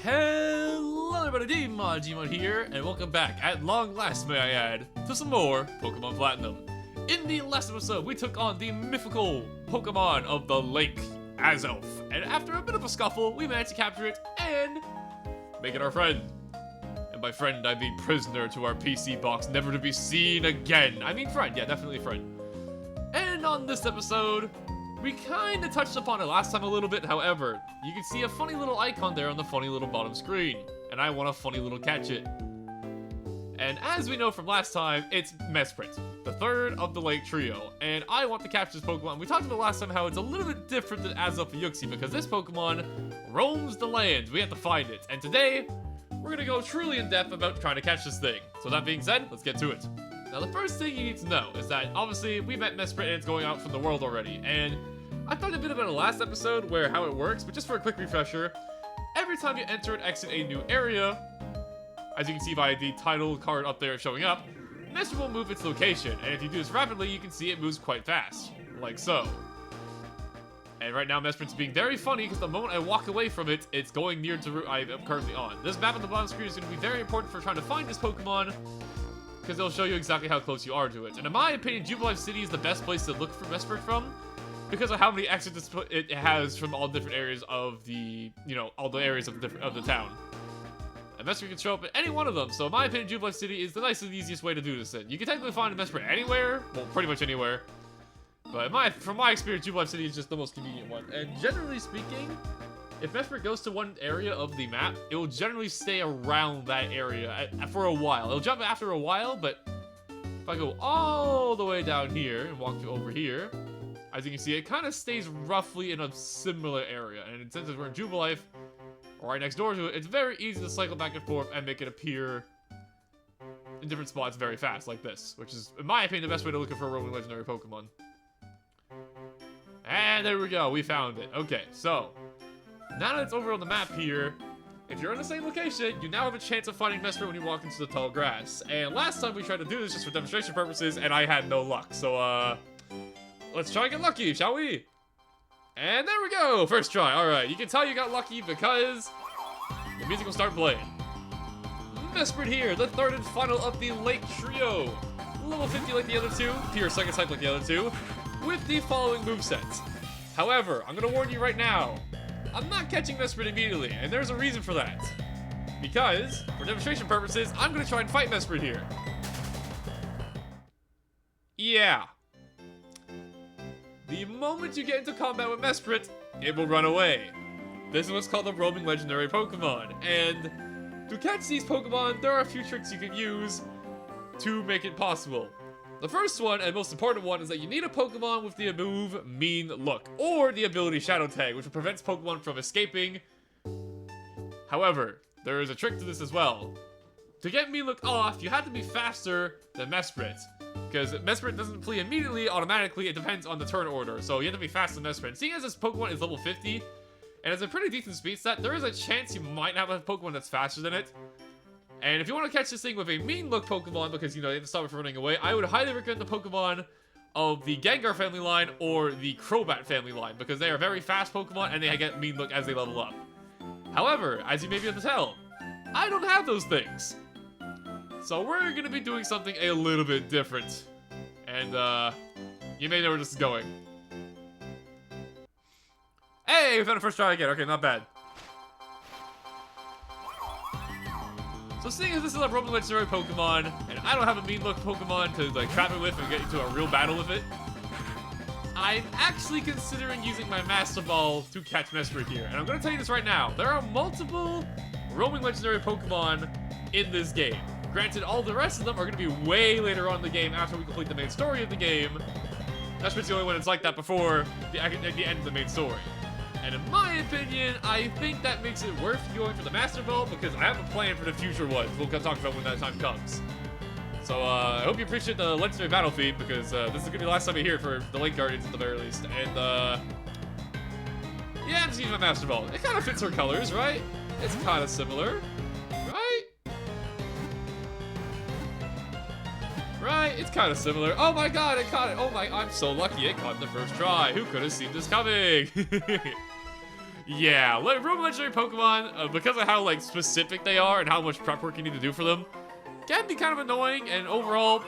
Hello everybody, Gmod here, and welcome back, at long last may I add, to some more Pokemon Platinum. In the last episode, we took on the mythical Pokemon of the lake, Azelf, and after a bit of a scuffle, we managed to capture it and make it our friend. And by friend, I mean prisoner to our PC box, never to be seen again. I mean friend, yeah, definitely friend. And on this episode, we kinda touched upon it last time a little bit, however, you can see a funny little icon there on the funny little bottom screen, and I want to funny little catch it. And as we know from last time, it's Mesprit, the third of the Lake Trio, and I want to catch this Pokemon. We talked about last time how it's a little bit different than Azelf and Uxie because this Pokemon roams the lands. We have to find it, and today, we're gonna go truly in depth about trying to catch this thing. So that being said, let's get to it. Now the first thing you need to know is that obviously we met Mesprit and it's going out from the world already, and I talked a bit about it last episode where how it works, but just for a quick refresher, every time you enter and exit a new area, as you can see by the title card up there showing up, Mesprit will move its location, and if you do this rapidly, you can see it moves quite fast, like so. And right now Mesprit's being very funny because the moment I walk away from it, it's going near to the route I am currently on. This map on the bottom screen is going to be very important for trying to find this Pokemon, because it'll show you exactly how close you are to it. And in my opinion, Jubilife City is the best place to look for Mesprit from, because of how many exits it has from all different areas of the, all the areas of the town. And Mesprit can show up at any one of them, so in my opinion, Jubilife City is the nicest and easiest way to do this in. You can technically find a Mesprit anywhere, well, pretty much anywhere, but from my experience, Jubilife City is just the most convenient one. And generally speaking, if Mesprit goes to one area of the map, it will generally stay around that area for a while. It'll jump after a while, but if I go all the way down here and walk over here, as you can see, it kind of stays roughly in a similar area. And since we're in Jubilife, right next door to it, it's very easy to cycle back and forth and make it appear in different spots very fast, like this. Which is, in my opinion, the best way to look for a roaming legendary Pokemon. And there we go, we found it. Okay, so now that it's over on the map here, if you're in the same location, you now have a chance of finding Mesprit when you walk into the tall grass. And last time we tried to do this just for demonstration purposes, and I had no luck. So, let's try and get lucky, shall we? And there we go, first try. Alright, you can tell you got lucky because the music will start playing. Mesprit here, the third and final of the Lake Trio. Level 50 like the other two, pure second type like the other two, with the following movesets. However, I'm gonna warn you right now, I'm not catching Mesprit immediately, and there's a reason for that. Because, for demonstration purposes, I'm gonna try and fight Mesprit here. Yeah. The moment you get into combat with Mesprit, it will run away. This is what's called a roaming legendary Pokemon, and to catch these Pokemon, there are a few tricks you can use to make it possible. The first one, and most important one, is that you need a Pokemon with the move Mean Look, or the ability Shadow Tag, which prevents Pokemon from escaping. However, there is a trick to this as well. To get Mean Look off, you have to be faster than Mesprit, because Mesprit doesn't flee immediately, automatically, it depends on the turn order, so you have to be faster than Mesprit. Seeing as this Pokemon is level 50, and it's a pretty decent speed set, there is a chance you might have a Pokemon that's faster than it. And if you want to catch this thing with a Mean Look Pokemon, because, you have to stop it from running away, I would highly recommend the Pokemon of the Gengar family line or the Crobat family line, because they are very fast Pokemon and they get Mean Look as they level up. However, as you may be able to tell, I don't have those things. So we're going to be doing something a little bit different. And, you may know where this is going. Hey, we found a first try again. Okay, not bad. So seeing as this is a roaming legendary Pokemon, and I don't have a Mean Look Pokemon to trap it with and get into a real battle with it, I'm actually considering using my Master Ball to catch Mesprit here. And I'm going to tell you this right now, there are multiple roaming legendary Pokemon in this game. Granted, all the rest of them are going to be way later on in the game after we complete the main story of the game. Mesprit's the only one that's like that before the end of the main story. And in my opinion, I think that makes it worth going for the Master Ball because I have a plan for the future ones we'll talk about when that time comes. So, I hope you appreciate the Legendary Battle Feed because this is going to be the last time you hear it for the Lake Guardians at the very least. And, yeah, I'm just using my Master Ball. It kind of fits her colors, right? It's kind of similar, right? Right? It's kind of similar. Oh my god, it caught it. Oh my, I'm so lucky it caught in the first try. Who could have seen this coming? Yeah, Roman Legendary Pokemon, because of how, like, specific they are and how much prep work you need to do for them, can be kind of annoying, and overall,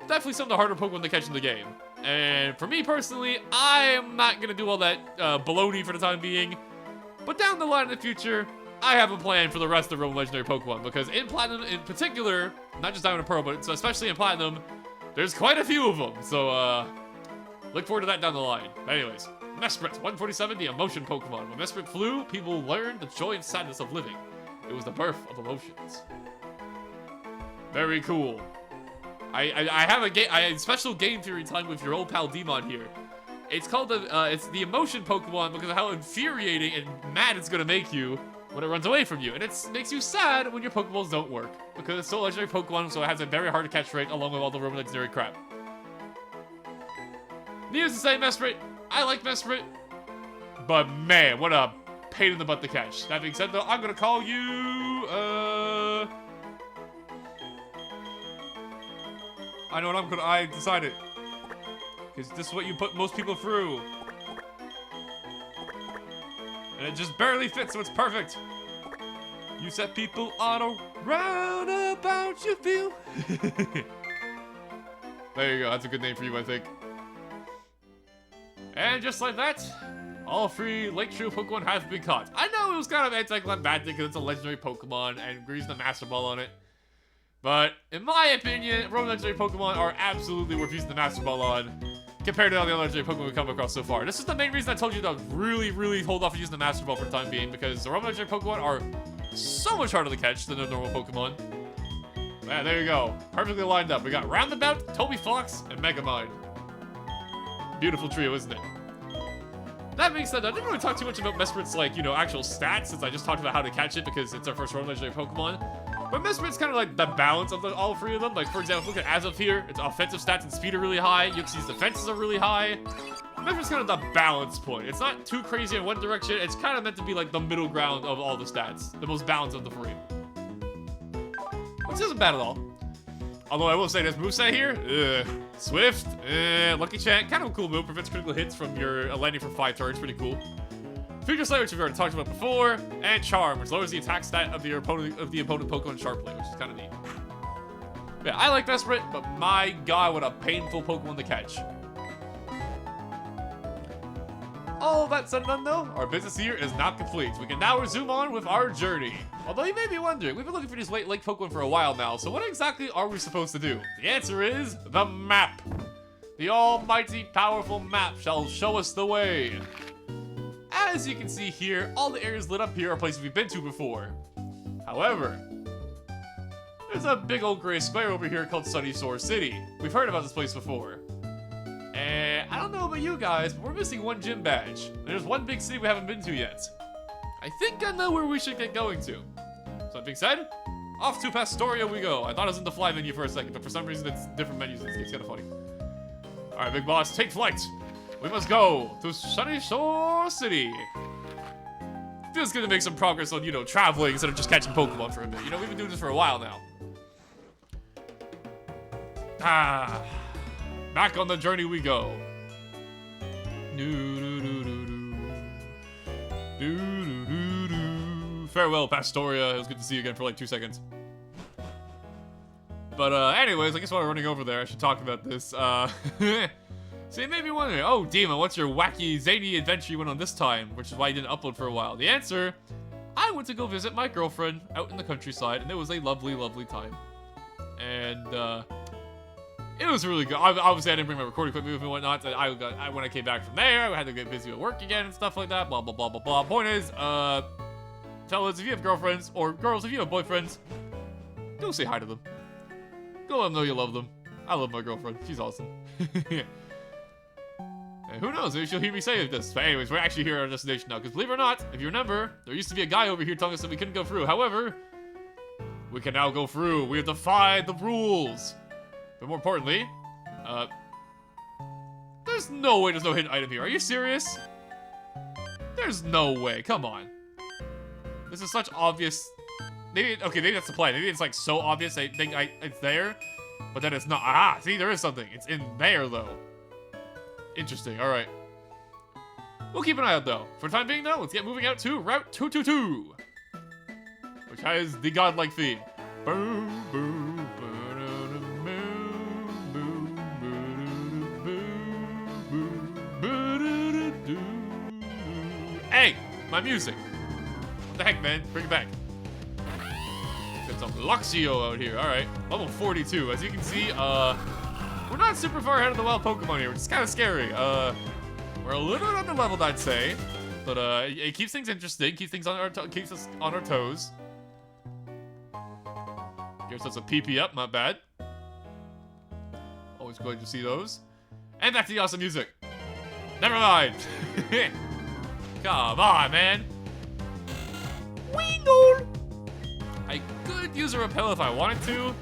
definitely some of the harder Pokemon to catch in the game. And for me personally, I am not going to do all that baloney for the time being, but down the line in the future, I have a plan for the rest of the Roman Legendary Pokemon, because in Platinum in particular, not just Diamond and Pearl, but especially in Platinum, there's quite a few of them, so look forward to that down the line. But anyways, Mesprit 147, the emotion Pokemon. When Mesprit flew, people learned the joy and sadness of living. It was the birth of emotions. Very cool. I have a special game theory time with your old pal Demon here. It's called it's the emotion Pokemon because of how infuriating and mad it's gonna make you when it runs away from you, and it makes you sad when your Pokeballs don't work because it's still a legendary Pokemon, so it has a very hard to catch rate along with all the Roman legendary crap. Needless to say, Mesprit, I like Mesprit, but man, what a pain in the butt to catch. That being said, though, I'm gonna call you, I know what I decided. Because this is what you put most people through. And it just barely fits, so it's perfect. You set people on a roundabout you feel. There you go, that's a good name for you, I think. And just like that, all 3 Lake Trio Pokemon have been caught. I know it was kind of anticlimactic because it's a legendary Pokemon and we're using the Master Ball on it. But in my opinion, Roman legendary Pokemon are absolutely worth using the Master Ball on compared to all the other legendary Pokemon we've come across so far. This is the main reason I told you to really hold off using the Master Ball for the time being, because the Roman legendary Pokemon are so much harder to catch than the normal Pokemon. Man, there you go. Perfectly lined up. We got Roundabout, Toby Fox, and Megamind. Beautiful trio, isn't it? That being said, I didn't really talk too much about Mesprit's, like, you know, actual stats, since I just talked about how to catch it because it's our first Roman legendary Pokemon. But Mesprit's kind of like the balance of all 3 of them. Like, for example, look at Azoth here. Its offensive stats and speed are really high. Uxi's defenses are really high. Mesprit's kind of the balance point. It's not too crazy in one direction. It's kind of meant to be like the middle ground of all the stats. The most balanced of the 3. Which isn't bad at all. Although I will say this moveset here, Swift, Lucky Chant, kind of a cool move. Prevents critical hits from your landing for 5 turns. Pretty cool. Future Slayer, which we've already talked about before, and Charm, which lowers the attack stat of the opponent Pokemon sharply, which is kind of neat. Yeah, I like Mesprit, but my god, what a painful Pokemon to catch. All that said and done, though, our business here is not complete. We can now resume on with our journey. Although you may be wondering, we've been looking for these lake Pokemon for a while now, so what exactly are we supposed to do? The answer is the map. The almighty powerful map shall show us the way. As you can see here, all the areas lit up here are places we've been to before. However, there's a big old gray square over here called Sunyshore City. We've heard about this place before. And I don't know about you guys, but we're missing 1 gym badge. There's 1 big city we haven't been to yet. I think I know where we should get going to. So that being said, off to Pastoria we go. I thought it was in the fly menu for a second, but for some reason it's different menus. It's kind of funny. Alright, big boss, take flight. We must go to Sunyshore City. Feels good to make some progress on, you know, traveling instead of just catching Pokemon for a bit. You know, we've been doing this for a while now. Back on the journey we go. Farewell, Pastoria. It was good to see you again for like 2 seconds. But anyways, I guess while we're running over there, I should talk about this. So you may be wondering, oh, Demon, what's your wacky, zany adventure you went on this time? Which is why you didn't upload for a while. The answer, I went to go visit my girlfriend out in the countryside, and it was a lovely, lovely time. And, it was really good. Obviously, I didn't bring my recording equipment with me and whatnot. When I came back from there, I had to get busy with work again and stuff like that. Blah, blah, blah, blah, blah. Point is, fellas, if you have girlfriends, or girls, if you have boyfriends, go say hi to them. Go let them know you love them. I love my girlfriend. She's awesome. And who knows, maybe she'll hear me say this. But anyways, we're actually here at our destination now. Because believe it or not, if you remember, there used to be a guy over here telling us that we couldn't go through. However, we can now go through. We have defied the rules. But more importantly, there's no way there's no hidden item here. Are you serious? There's no way. Come on. This is such obvious. Maybe that's the plan. Maybe it's like so obvious I think it's there, but then it's not. See, there is something. It's in there though. Interesting. All right. We'll keep an eye out, though. For the time being, though, let's get moving out to Route 222, which has the godlike theme. Boom, boom, ba-da-da, boom, boom, ba-da-da, boom. Hey, my music. What the heck, man? Bring it back. Got some Luxio out here. All right, level 42. As you can see, we're not super far ahead of the wild Pokemon here, which is kind of scary. We're a little bit under-leveled, I'd say, but it keeps things interesting, keeps us on our toes. Gives us a PP up, not bad. Always glad to see those. And back to the awesome music. Never mind. Come on, man. Wingle. I could use a repel if I wanted to.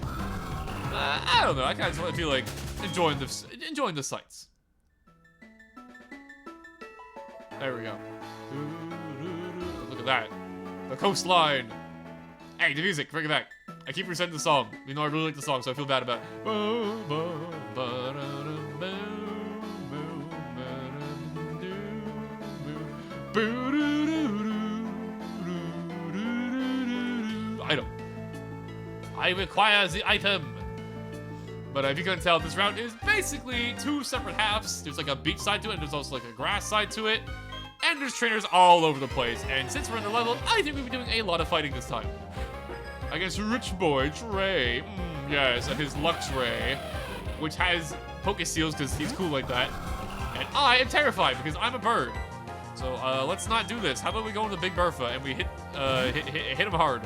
I don't know. I kind of feel like enjoying the sights. There we go. Look at that. The coastline. Hey, the music, bring it back. I keep resetting the song. You know I really like the song, so I feel bad about it. Item. I require the item. But if you couldn't tell, this route is basically two separate halves. There's like a beach side to it, and there's also like a grass side to it. And there's trainers all over the place. And since we're under level, I think we'll be doing a lot of fighting this time. Against Rich Boy Trey. Yes, and his Luxray, which has Poke Seals because he's cool like that. And I am terrified because I'm a bird. So let's not do this. How about we go into Big Bertha and we hit him hard.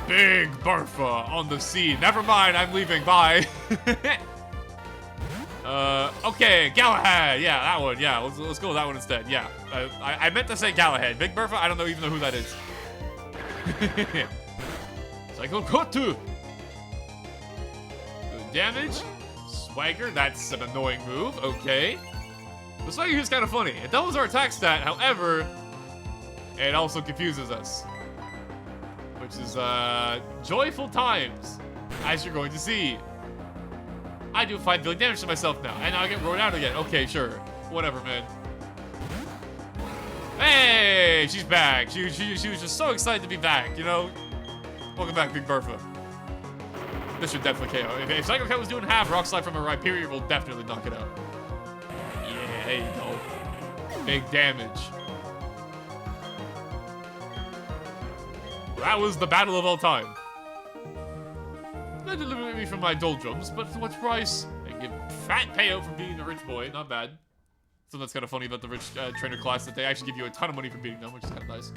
Big Bertha on the sea. Never mind, I'm leaving. Bye. Okay, Galahad. Yeah, that one. Yeah, let's go with that one instead. Yeah, I meant to say Galahad. Big Bertha, I don't even know who that is. Psycho Kotu. Good damage. Swagger, that's an annoying move. Okay. The Swagger is kind of funny. It doubles our attack stat, however, it also confuses us. Which is, joyful times, as you're going to see. I do 5 billion damage to myself now, and now I get rolled out again. Okay, sure. Whatever, man. Hey, she's back. She was just so excited to be back, you know? Welcome back, Big Bertha. This should definitely KO. If Psycho Cat was doing half, Rock Slide from a Rhyperior will definitely knock it out. Yeah, there you go. Big damage. That was the battle of all time. Not delivering me from my doldrums, but for what price? I give fat payout for being a rich boy. Not bad. So that's kind of funny about the rich trainer class, that they actually give you a ton of money for beating them, which is kind of nice.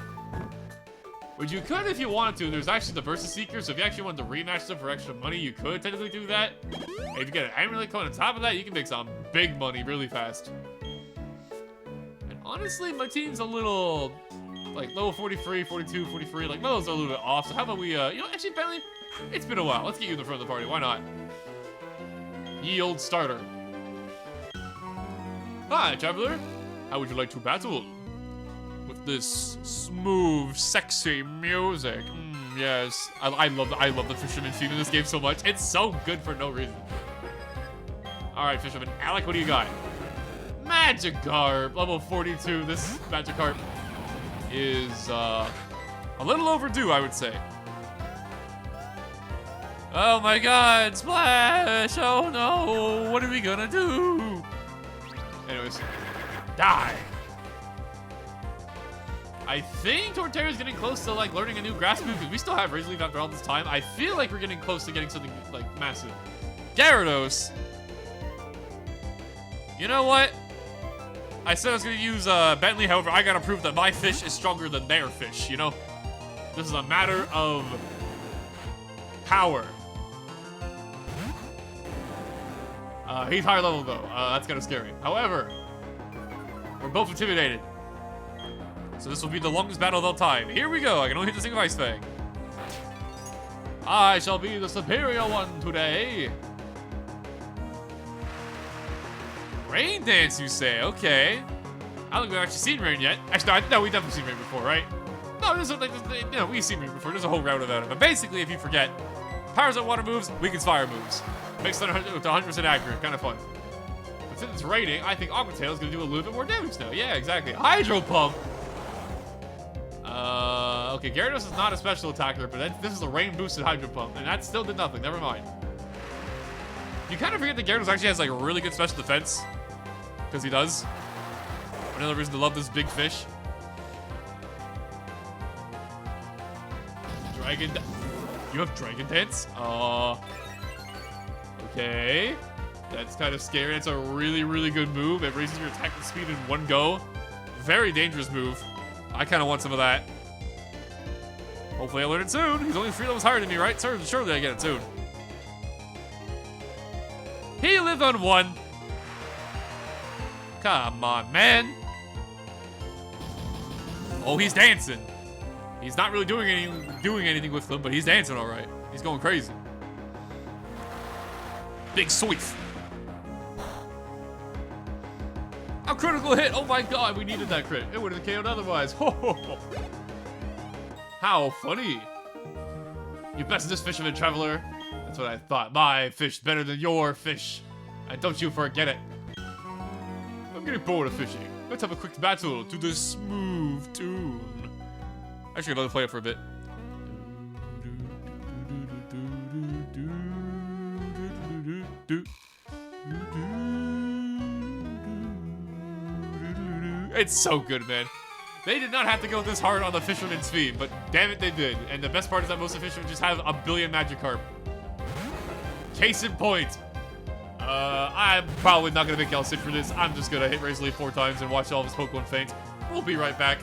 Which you could if you wanted to. There's actually the Versus Seeker, so if you actually wanted to rematch them for extra money, you could technically do that. And if you get an Amulet Coin on top of that, you can make some big money really fast. And honestly, my team's a little, like, level 43, 42, 43. Like, those are a little bit off. So how about we, you know, actually, Bentley, it's been a while. Let's get you in the front of the party. Why not? Ye old starter. Hi, traveler. How would you like to battle? With this smooth, sexy music. Yes, I love the Fisherman theme in this game so much. It's so good for no reason. All right, Fisherman. Alec, what do you got? Magikarp, level 42. This Magikarp is a little overdue, I would say. Oh my God, Splash! Oh no, what are we gonna do? Anyways, die. I think Torterra's getting close to like learning a new grass move because we still have Razor Leaf after all this time. I feel like we're getting close to getting something like massive. Gyarados. You know what? I said I was gonna use Bentley, however, I gotta prove that my fish is stronger than their fish, you know? This is a matter of power. He's higher level though, that's kinda scary. However, we're both intimidated. So this will be the longest battle of all time. Here we go, I can only hit the single Ice Fang. I shall be the superior one today. Rain Dance, you say? Okay. I don't think we've actually seen Rain yet. Actually, no, we've definitely seen Rain before, right? No, you know, we've seen Rain before. There's a whole route about it. But basically, if you forget, Powers Up water moves, weakens fire moves. Makes it 100% accurate. Kind of fun. since it's raining, I think Aqua Tail is gonna do a little bit more damage now. Yeah, exactly. Hydro Pump. Okay, Gyarados is not a special attacker, but this is a rain boosted Hydro Pump, and that still did nothing. Never mind. You kind of forget that Gyarados actually has like a really good special defense, because he does. Another reason to love this big fish. Dragon. You have Dragon Dance? Okay. That's kind of scary. That's a really, really good move. It raises your attack speed in one go. Very dangerous move. I kind of want some of that. Hopefully I learn it soon. He's only 3 levels higher than me, right? Surely I get it soon. He lived on 1. Come on, man. Oh, he's dancing. He's not really doing anything with them, but he's dancing all right. He's going crazy. Big sweep. A critical hit. Oh my god, we needed that crit. It would have KO'd otherwise. Ho, ho, ho. How funny. You bested this fisherman traveler. That's what I thought. My fish better than your fish. And don't you forget it. I'm getting bored of fishing. Let's have a quick battle to this smooth tune. Actually, I'd love to play it for a bit. It's so good, man. They did not have to go this hard on the fisherman's theme, but damn it, they did. And the best part is that most of the fishermen just have a billion Magikarp. Case in point. I'm probably not gonna make y'all sit for this. I'm just gonna hit Razor Leaf 4 times and watch all of his Pokemon faint. We'll be right back.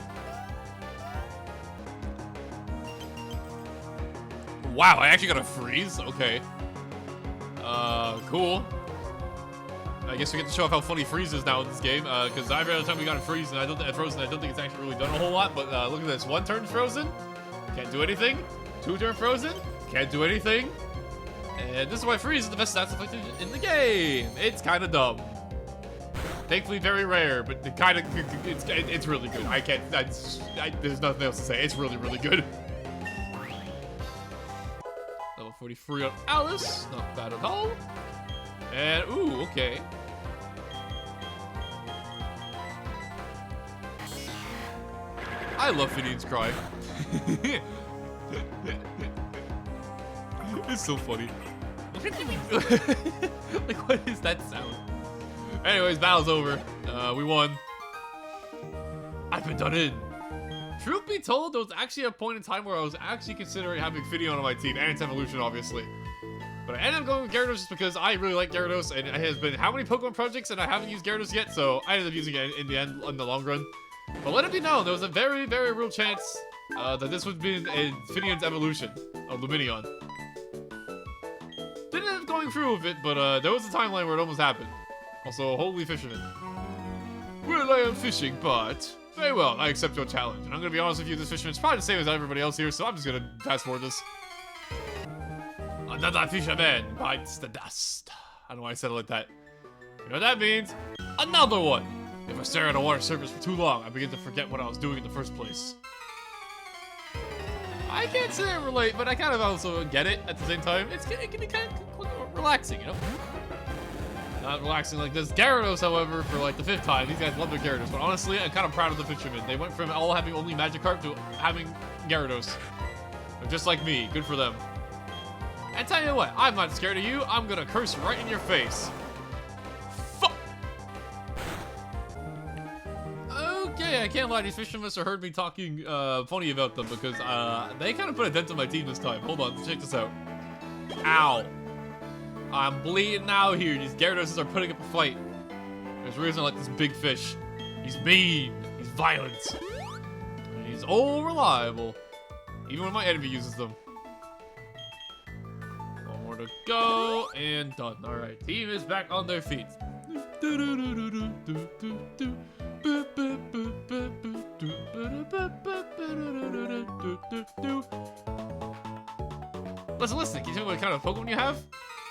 Wow, I actually got a freeze? Okay. Cool. I guess we get to show off how funny Freeze is now in this game, because every other time we got a Freeze and Frozen, I don't think it's actually really done a whole lot, but look at this. 1 turn Frozen, can't do anything. 2 turn Frozen, can't do anything. And this is why Freeze is the best stats afflicted in the game. It's kind of dumb. Thankfully very rare, but it's really good. There's nothing else to say. It's really, really good. Level 43 on Alice, not bad at all. And, ooh, okay. I love Finian's cry. It's so funny. Like, what is that sound? Anyways, battle's over. We won. I've been done in. Truth be told, there was actually a point in time where I was actually considering having Finian on my team, and its evolution, obviously. But I ended up going with Gyarados just because I really like Gyarados, and it has been how many Pokemon projects and I haven't used Gyarados yet, so I ended up using it in the end, in the long run. But let it be known, there was a very, very real chance that this would be Finian's evolution of Lumineon. Didn't end up going through with it, but there was a timeline where it almost happened. Also, holy fisherman. Well, I am fishing, but very well, I accept your challenge. And I'm gonna be honest with you, this fisherman's probably the same as everybody else here, so I'm just gonna fast forward this. Another fisherman bites the dust. I don't know why I said it like that. You know what that means? Another one! If I stare at a water surface for too long, I begin to forget what I was doing in the first place. I can't say I relate, but I kind of also get it at the same time. It can be kind of relaxing, you know? Not relaxing like this. Gyarados, however, for like the 5th time, these guys love their Gyarados, but honestly, I'm kind of proud of the fishermen. They went from all having only Magikarp to having Gyarados. They're just like me. Good for them. And tell you what, I'm not scared of you. I'm gonna curse right in your face. Fuck. Okay, I can't lie. These fishermen must have heard me talking funny about them because they kind of put a dent on my team this time. Hold on, check this out. Ow. I'm bleeding out here. These Gyarados are putting up a fight. There's a reason I like this big fish. He's mean. He's violent. And he's all reliable. Even when my enemy uses them. One more to go. And done. Alright. Team is back on their feet. Listen. Can you tell me what kind of Pokemon you have?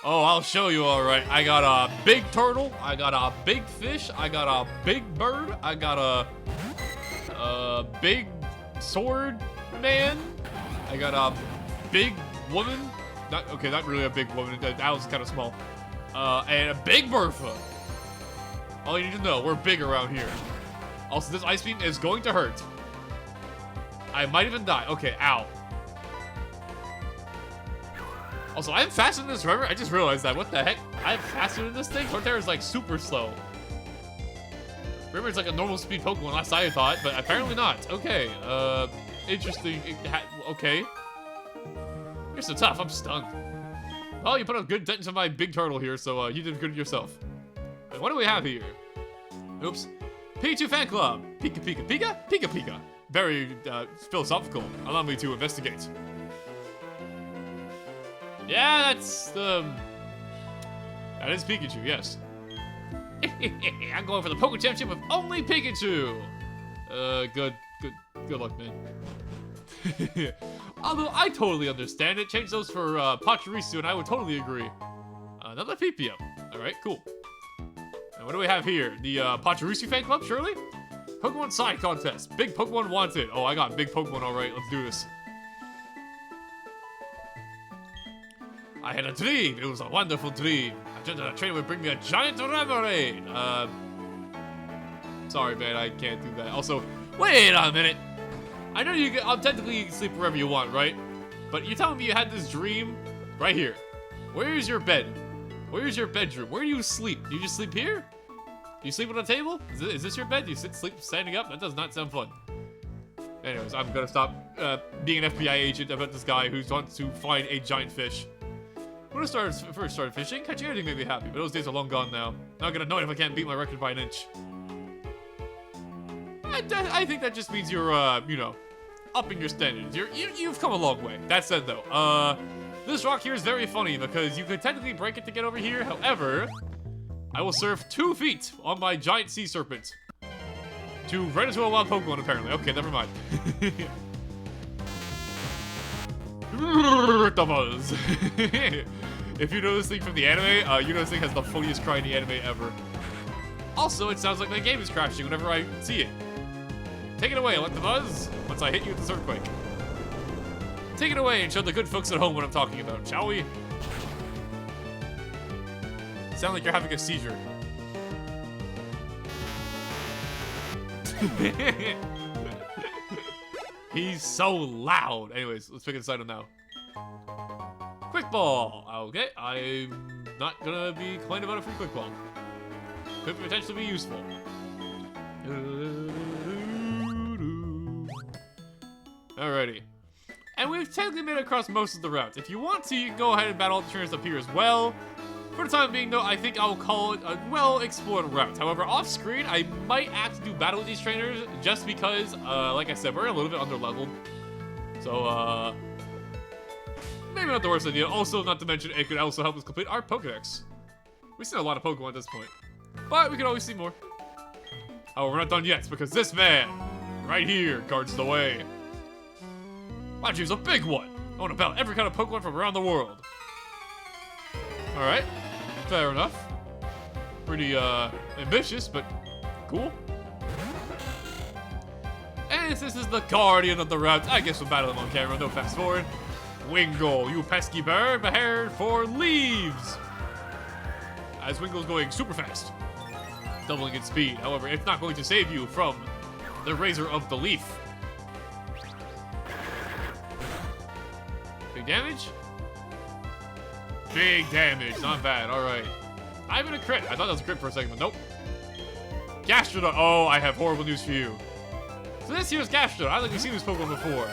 Oh, I'll show you, alright. I got a big turtle, I got a big fish, I got a big bird, I got a big sword man, I got a big woman, not really a big woman, that was kind of small, and a big Bertha. All you need to know, we're big around here. Also, this ice beam is going to hurt. I might even die. Okay, ow. Also, I'm faster than this, remember? I just realized that. What the heck? I'm faster than this thing? Torterra is like super slow. Remember, it's like a normal speed Pokemon, last I thought, but apparently not. Okay, interesting. Okay. You're so tough, I'm stunned. Well, you put a good dent into my big turtle here, so you did good yourself. Wait, what do we have here? Oops. Pikachu Fan Club. Pika Pika Pika? Pika Pika. Very philosophical. Allow me to investigate. Yeah, that's that is Pikachu, yes. I'm going for the Poké Championship with only Pikachu. Good luck, man. Although I totally understand it. Change those for Pachirisu, and I would totally agree. Another Pipio. All right, cool. And what do we have here? The Pachirisu Fan Club, surely? Pokemon Side Contest. Big Pokemon wanted. Oh, I got big Pokemon. All right, let's do this. I had a dream. It was a wonderful dream. I dreamt that a trainer would bring me a giant Remoraid. Sorry, man, I can't do that. Also, wait a minute. I know technically you can sleep wherever you want, right? But you're telling me you had this dream right here. Where is your bed? Where is your bedroom? Where do you sleep? Do you just sleep here? Do you sleep on a table? Is this your bed? Do you sleep standing up? That does not sound fun. Anyways, I'm gonna stop being an FBI agent about this guy who wants to find a giant fish. When I first started fishing, catching anything made me happy, but those days are long gone now. Not gonna know it if I can't beat my record by an inch. I think that just means you're, you know, upping your standards. You've come a long way. That said, though, this rock here is very funny because you could technically break it to get over here. However, I will surf 2 feet on my giant sea serpent to run into a wild Pokemon, apparently. Okay, never mind. The buzz. If you know this thing from the anime, you know this thing has the funniest cry in the anime ever. Also, it sounds like my game is crashing whenever I see it. Take it away, let the buzz, once I hit you with this earthquake. Take it away and show the good folks at home what I'm talking about, shall we? Sound like you're having a seizure. He's so loud. Anyways, let's pick a side on now. Quick Ball. Okay, I'm not gonna be complaining about a free Quick Ball. Could potentially be useful. Alrighty. And we've technically made it across most of the routes. If you want to, you can go ahead and battle all the trainers up here as well. For the time being, though, I think I'll call it a well-explored route. However, off-screen, I might have to do battle with these trainers just because, like I said, we're a little bit under-leveled. So, maybe not the worst idea. Also, not to mention, it could also help us complete our Pokedex. We've seen a lot of Pokemon at this point. But we can always see more. Oh, we're not done yet, because this man, right here, guards the way. My dream's a big one. I want to battle every kind of Pokemon from around the world. Alright, fair enough. Pretty, ambitious, but cool. And since this is the guardian of the route, I guess we'll battle him on camera, no fast forward. Wingull, you pesky bird, prepared for leaves. As Wingull's going super fast, doubling its speed. However, it's not going to save you from the Razor of the Leaf. Big damage? Big damage, not bad, alright. Not even a crit. I thought that was a crit for a second, but nope. Gastrodon. Oh, I have horrible news for you. So this here's Gastrodon. I don't think we've seen this Pokemon before.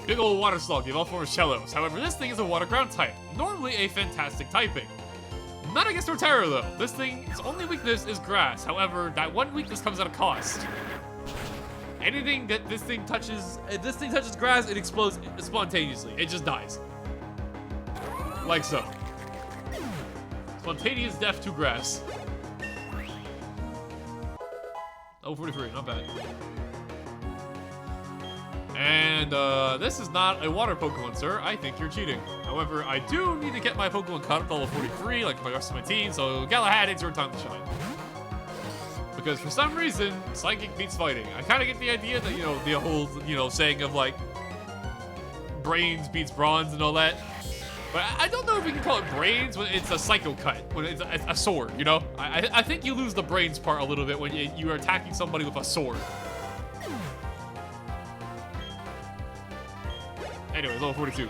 Big old water slug, evolved form of Shellos. However, this thing is a water ground type. Normally a fantastic typing. Not against Torterra though. This thing, its only weakness is grass. However, that one weakness comes at a cost. Anything that this thing touches grass, it explodes spontaneously. It just dies. Like so. Spontaneous death to grass. Oh, 43, not bad. And, this is not a water Pokemon, sir. I think you're cheating. However, I do need to get my Pokemon caught up to level 43, like the rest of my team, so Galahad, it's your time to shine. Because for some reason, Psychic beats fighting. I kind of get the idea that, you know, the whole, you know, saying of, like, brains beats bronze and all that. But I don't know if we can call it brains when it's a psycho cut, when it's a sword, you know? I think you lose the brains part a little bit when you are attacking somebody with a sword. Anyways, level 42.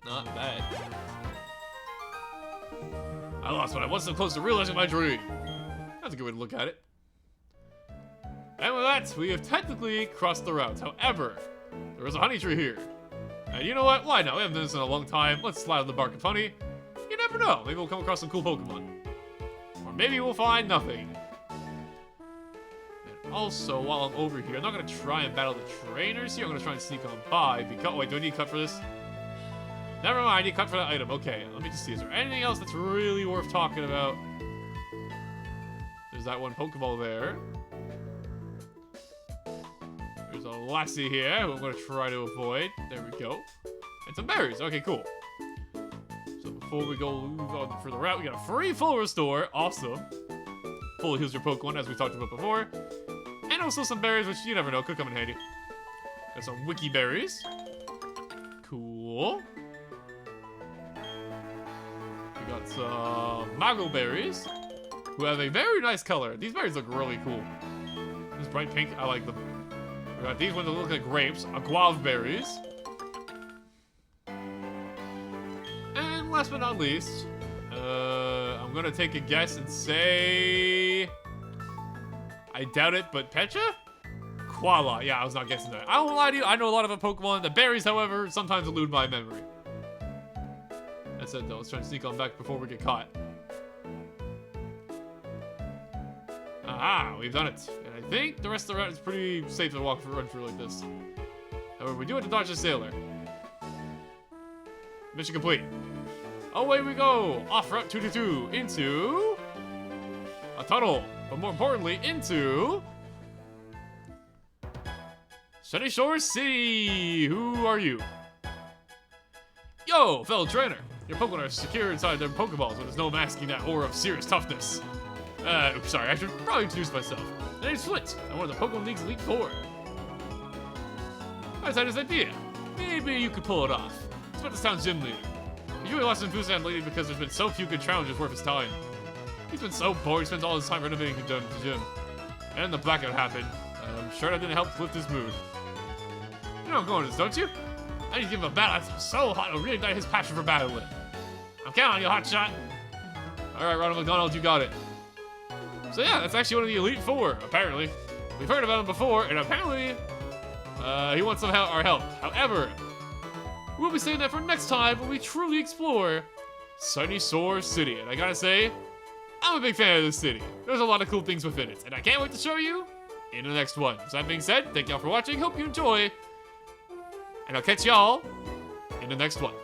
Not bad. I lost when I was so close to realizing my dream. That's a good way to look at it. And with that, we have technically crossed the route. However, there is a honey tree here. And you know what? Why not? We haven't done this in a long time. Let's slide on the bark of honey. You never know. Maybe we'll come across some cool Pokemon. Or maybe we'll find nothing. And also, while I'm over here, I'm not going to try and battle the trainers here. I'm going to try and sneak on by. Because, wait, do I need a cut for this? Never mind, I need a cut for that item. Okay, let me just see. Is there anything else that's really worth talking about? There's that one Pokeball there. There's a Lassie here who I'm going to try to avoid. There we go. And some berries. Okay, cool. So before we go move on for the route, we got a free full restore. Awesome. Fully heals your Pokemon, as we talked about before. And also some berries, which you never know, could come in handy. Got some Wiki berries. Cool. We got some Mago berries, who have a very nice color. These berries look really cool. This bright pink, I like them. We got these ones that look like grapes, guava berries. And last but not least, I'm gonna take a guess and say... I doubt it, but Pecha? Koala. Yeah, I was not guessing that. I won't lie to you, I know a lot of a Pokemon. The berries, however, sometimes elude my memory. That's it, though. Let's try and sneak on back before we get caught. Aha, we've done it. And I think the rest of the route is pretty safe to run through like this. However, we do have to dodge the sailor. Mission complete. Away we go! Off Route 222 into... a tunnel. But more importantly, into... Sunyshore City! Who are you? Yo, fellow trainer! Your Pokemon are secure inside their Pokeballs, but there's no masking that aura of serious toughness. Oops, sorry, I should probably introduce myself. My name's Flint. I'm one of the Pokemon League's Elite Four. I just had this idea. Maybe you could pull it off. It's about this town's gym leader. He's really lost enthusiasm lately because there's been so few good challenges worth his time. He's been so bored, he spends all his time renovating the gym. And the blackout happened. I'm sure that didn't help lift his mood. You know I'm going to this, don't you? I need to give him a battle that's so hot it'll reignite his passion for battling. I'm counting on you, hotshot. Alright, Ronald McDonald, you got it. So yeah, that's actually one of the Elite Four, apparently. We've heard about him before, and apparently, he wants some our help. However, we'll be saving that for next time when we truly explore Sunyshore City. And I gotta say, I'm a big fan of this city. There's a lot of cool things within it, and I can't wait to show you in the next one. So that being said, thank y'all for watching, hope you enjoy, and I'll catch y'all in the next one.